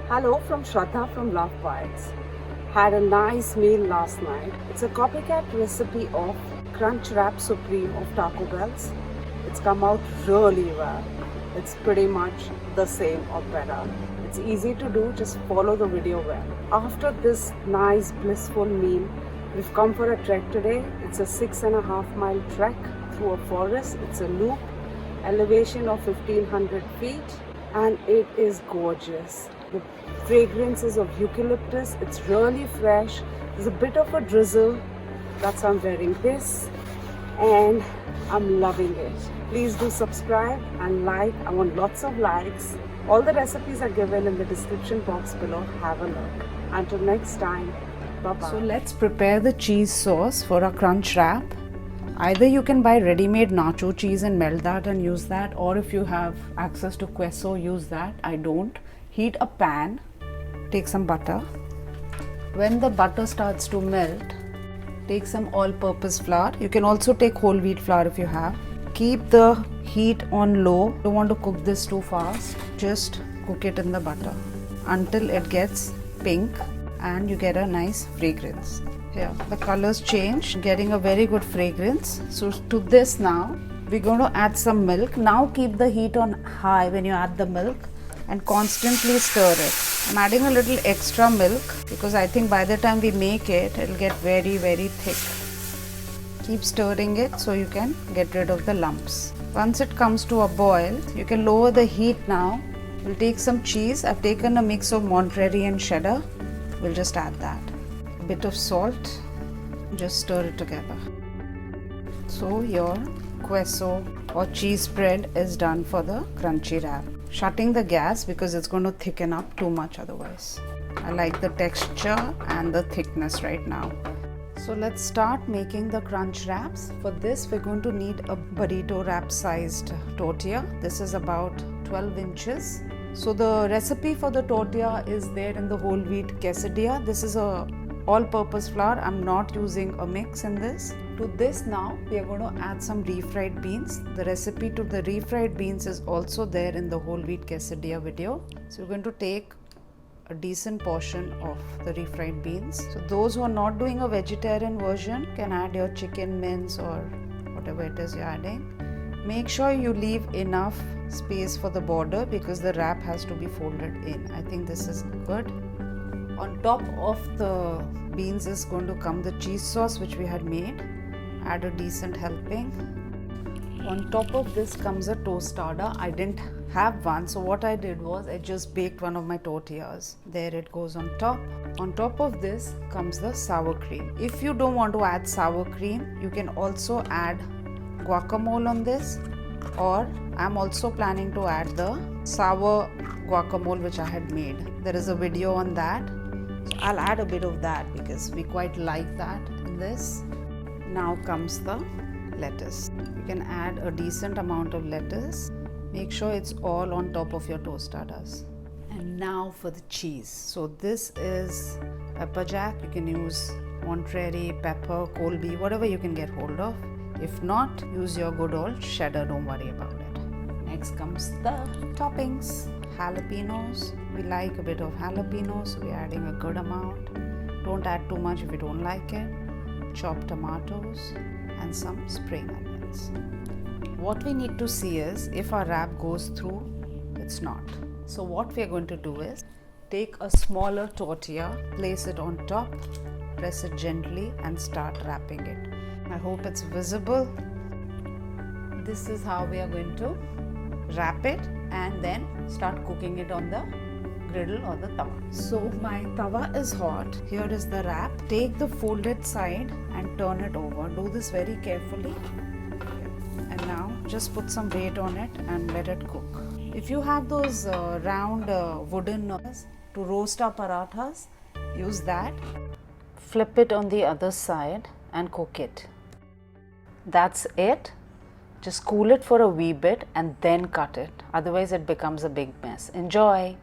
Hello from Shraddha from LoveBites. Had a nice meal last night. It's a copycat recipe of Crunch Wrap Supreme of Taco Bell's. It's come out really well. It's pretty much the same or better. It's easy to do, just follow the video well. After this nice blissful meal, we've come for a trek today. It's a 6.5 mile trek through a forest. It's a loop, elevation of 1500 feet, and it is gorgeous. The fragrances of eucalyptus, it's really fresh. There's a bit of a drizzle, that's why I'm wearing this, and I'm loving it. Please do subscribe and like. I want lots of likes. All the recipes are given in the description box below. Have a look. Until next time, bye-bye. So let's prepare the cheese sauce for our crunch wrap. Either you can buy ready-made nacho cheese and melt that and use that, or if you have access to queso, use that. I don't. Heat a pan, take some butter. When the butter starts to melt, take some all-purpose flour. You can also take whole wheat flour if you have. Keep the heat on low. Don't want to cook this too fast. Just cook it in the butter until it gets pink and you get a nice fragrance. Here, the colors change, getting a very good fragrance. So to this now, we're going to add some milk. Now keep the heat on high when you add the milk and constantly stir it. I'm adding a little extra milk because I think by the time we make it, it'll get very, very thick. Keep stirring it so you can get rid of the lumps. Once it comes to a boil, you can lower the heat now. We'll take some cheese. I've taken a mix of Monterey and cheddar. We'll just add that. A bit of salt. Just stir it together. So your queso or cheese spread is done for the crunchy wrap. Shutting the gas because it's going to thicken up too much otherwise. I like the texture and the thickness right now. So let's start making the crunch wraps. For this we're going to need a burrito wrap sized tortilla. This is about 12 inches. So the recipe for the tortilla is there in the whole wheat quesadilla. This is a all-purpose flour. I'm not using a mix in this. To this now we are going to add some refried beans. The recipe to the refried beans is also there in the whole wheat quesadilla video. So we're going to take a decent portion of the refried beans. So those who are not doing a vegetarian version can add your chicken mince or whatever it is you're adding. Make sure you leave enough space for the border because the wrap has to be folded in. I think this is good. On top of the beans is going to come the cheese sauce which we had made. Add a decent helping. On top of this comes a tostada. I didn't have one, so what I did was I just baked one of my tortillas. There it goes on top. On top of this comes the sour cream. If you don't want to add sour cream, you can also add guacamole on this, or I'm also planning to add the sour guacamole which I had made. There is a video on that. So I'll add a bit of that because we quite like that in this. Now comes the lettuce. You can add a decent amount of lettuce. Make sure it's all on top of your tostadas. And now for the cheese. So this is pepper jack. You can use Monterey, pepper, Colby, whatever you can get hold of. If not, use your good old cheddar, don't worry about it. Next comes the toppings. Jalapenos. We like a bit of jalapenos, so we're adding a good amount. Don't add too much if you don't like it. Chopped tomatoes and some spring onions. What we need to see is if our wrap goes through, it's not. So what we are going to do is take a smaller tortilla, place it on top, press it gently and start wrapping it. I hope it's visible. This is how we are going to wrap it and then start cooking it on the griddle or the tawa. So my tawa is hot. Here is the wrap. Take the folded side and turn it over. Do this very carefully. And now just put some weight on it and let it cook. If you have those round wooden to roast our parathas, use that. Flip it on the other side and cook it. That's it. Just cool it for a wee bit and then cut it. Otherwise it becomes a big mess. Enjoy!